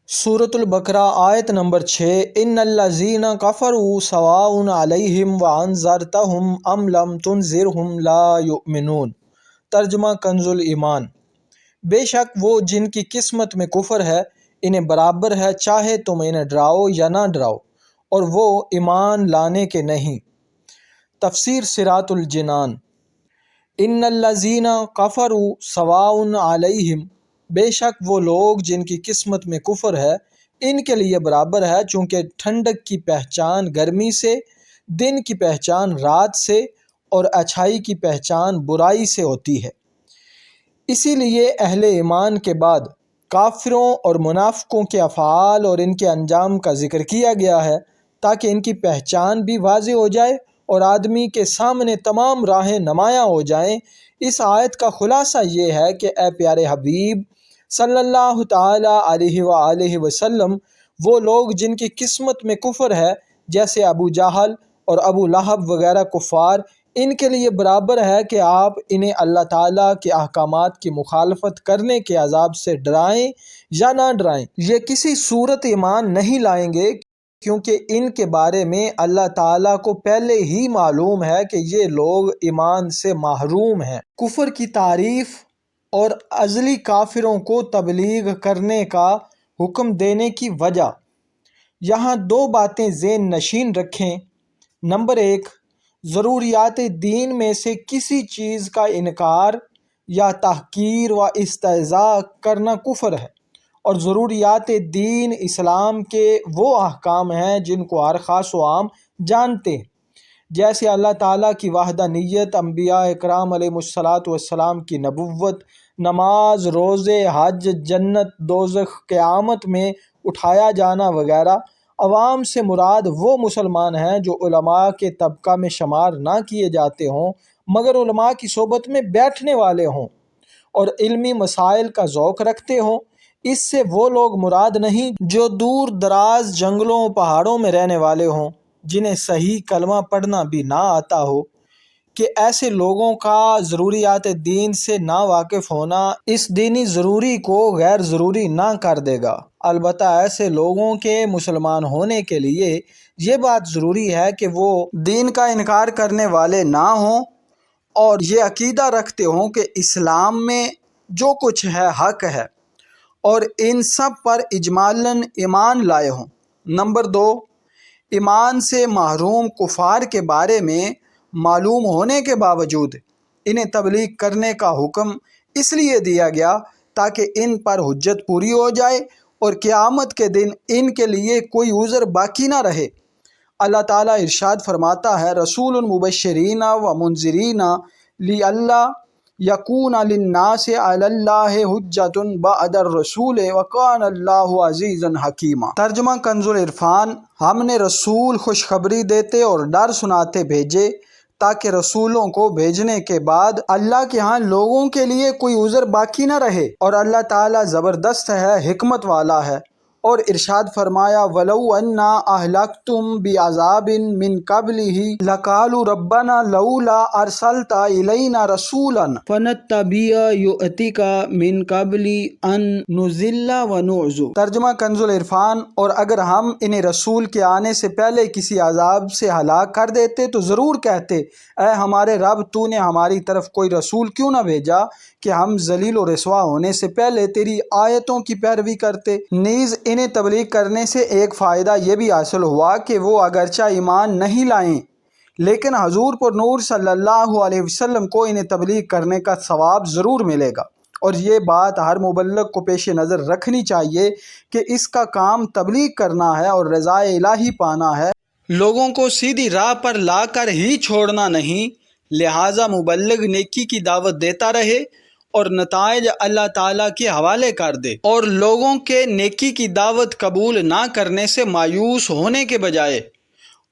سورۃ البقرہ آیت نمبر 6 ان الذین کفروا سواء علیہم وانذرتہم ام لم تنذرہم لا یؤمنون۔ ترجمہ کنز الایمان۔ بے شک وہ جن کی قسمت میں کفر ہے انہیں برابر ہے چاہے تم انہیں ڈراؤ یا نہ ڈراؤ، اور وہ ایمان لانے کے نہیں۔ تفسیر صراط الجنان۔ ان الذین کفروا سواء علیہم، بے شک وہ لوگ جن کی قسمت میں کفر ہے ان کے لیے برابر ہے، چونکہ ٹھنڈک کی پہچان گرمی سے، دن کی پہچان رات سے، اور اچھائی کی پہچان برائی سے ہوتی ہے۔ اسی لیے اہل ایمان کے بعد کافروں اور منافقوں کے افعال اور ان کے انجام کا ذکر کیا گیا ہے تاکہ ان کی پہچان بھی واضح ہو جائے اور آدمی کے سامنے تمام راہیں نمایاں ہو جائیں۔ اس آیت کا خلاصہ یہ ہے کہ اے پیارے حبیب صلی اللہ تعالی علیہ وآلہ وسلم، وہ لوگ جن کی قسمت میں کفر ہے جیسے ابو جہل اور ابو لہب وغیرہ کفار، ان کے لیے برابر ہے کہ آپ انہیں اللہ تعالیٰ کے احکامات کی مخالفت کرنے کے عذاب سے ڈرائیں یا نہ ڈرائیں۔ یہ کسی صورت ایمان نہیں لائیں گے کیونکہ ان کے بارے میں اللہ تعالیٰ کو پہلے ہی معلوم ہے کہ یہ لوگ ایمان سے محروم ہیں۔ کفر کی تعریف اور ازلی کافروں کو تبلیغ کرنے کا حکم دینے کی وجہ۔ یہاں دو باتیں ذہن نشین رکھیں۔ نمبر 1، ضروریات دین میں سے کسی چیز کا انکار یا تحقیر و استہزاء کرنا کفر ہے، اور ضروریات دین اسلام کے وہ احکام ہیں جن کو ہر خاص و عام جانتے ہیں، جیسے اللہ تعالیٰ کی وحدانیت، انبیاء اکرام علیہم السلام کی نبوت، نماز، روزے، حج، جنت، دوزخ، قیامت میں اٹھایا جانا وغیرہ۔ عوام سے مراد وہ مسلمان ہیں جو علماء کے طبقہ میں شمار نہ کیے جاتے ہوں مگر علماء کی صحبت میں بیٹھنے والے ہوں اور علمی مسائل کا ذوق رکھتے ہوں۔ اس سے وہ لوگ مراد نہیں جو دور دراز جنگلوں پہاڑوں میں رہنے والے ہوں جنہیں صحیح کلمہ پڑھنا بھی نہ آتا ہو، کہ ایسے لوگوں کا ضروریات دین سے نا واقف ہونا اس دینی ضروری کو غیر ضروری نہ کر دے گا۔ البتہ ایسے لوگوں کے مسلمان ہونے کے لیے یہ بات ضروری ہے کہ وہ دین کا انکار کرنے والے نہ ہوں اور یہ عقیدہ رکھتے ہوں کہ اسلام میں جو کچھ ہے حق ہے، اور ان سب پر اجمالاً ایمان لائے ہوں۔ نمبر 2، ایمان سے محروم کفار کے بارے میں معلوم ہونے کے باوجود انہیں تبلیغ کرنے کا حکم اس لیے دیا گیا تاکہ ان پر حجت پوری ہو جائے اور قیامت کے دن ان کے لیے کوئی عذر باقی نہ رہے۔ اللہ تعالیٰ ارشاد فرماتا ہے، رسول مبشرین و منذرین لئلا یکون للناس علی اللہ حجۃ بعد الرسول وکان اللہ عزیزا حکیما۔ ترجمہ کنز العرفان۔ ہم نے رسول خوشخبری دیتے اور ڈر سناتے بھیجے تاکہ رسولوں کو بھیجنے کے بعد اللہ کے ہاں لوگوں کے لیے کوئی عذر باقی نہ رہے، اور اللہ تعالیٰ زبردست ہے، حکمت والا ہے۔ اور ارشاد فرمایا، وَلَوْ أَنَّا أَهْلَكْتُمْ بِعَذَابٍ مِّن قَبْلِهِ لَقَالُوا رَبَّنَا لَوْلَا أَرْسَلْتَ إِلَيْنَا رَسُولًا فَنَتَّبِعَ آيَاتِكَ مِن قَبْلِ أَن نُّذِلَّ وَنُعْذَرَ۔ ترجمہ کنز العرفان۔ اور اگر ہم انہیں رسول کے آنے سے پہلے کسی عذاب سے ہلاک کر دیتے تو ضرور کہتے، اے ہمارے رب، تو نے ہماری طرف کوئی رسول کیوں نہ بھیجا کہ ہم ذلیل و رسوا ہونے سے پہلے تیری آیتوں کی پیروی کرتے۔ نیز انہیں تبلیغ کرنے سے ایک فائدہ یہ بھی حاصل ہوا کہ وہ اگرچہ ایمان نہیں لائیں لیکن حضور پر نور صلی اللہ علیہ وسلم کو انہیں تبلیغ کرنے کا ثواب ضرور ملے گا۔ اور یہ بات ہر مبلغ کو پیش نظر رکھنی چاہیے کہ اس کا کام تبلیغ کرنا ہے اور رضا الہی پانا ہے، لوگوں کو سیدھی راہ پر لا کر ہی چھوڑنا نہیں۔ لہٰذا مبلغ نیکی کی دعوت دیتا رہے اور نتائج اللہ تعالیٰ کے حوالے کر دے، اور لوگوں کے نیکی کی دعوت قبول نہ کرنے سے مایوس ہونے کے بجائے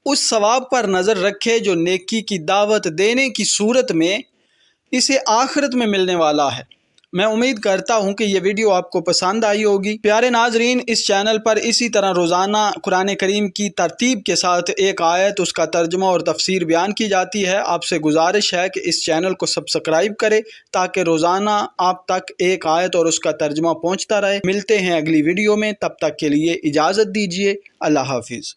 اس ثواب پر نظر رکھے جو نیکی کی دعوت دینے کی صورت میں اسے آخرت میں ملنے والا ہے۔ میں امید کرتا ہوں کہ یہ ویڈیو آپ کو پسند آئی ہوگی۔ پیارے ناظرین، اس چینل پر اسی طرح روزانہ قرآن کریم کی ترتیب کے ساتھ ایک آیت، اس کا ترجمہ اور تفسیر بیان کی جاتی ہے۔ آپ سے گزارش ہے کہ اس چینل کو سبسکرائب کریں تاکہ روزانہ آپ تک ایک آیت اور اس کا ترجمہ پہنچتا رہے۔ ملتے ہیں اگلی ویڈیو میں، تب تک کے لیے اجازت دیجیے۔ اللہ حافظ۔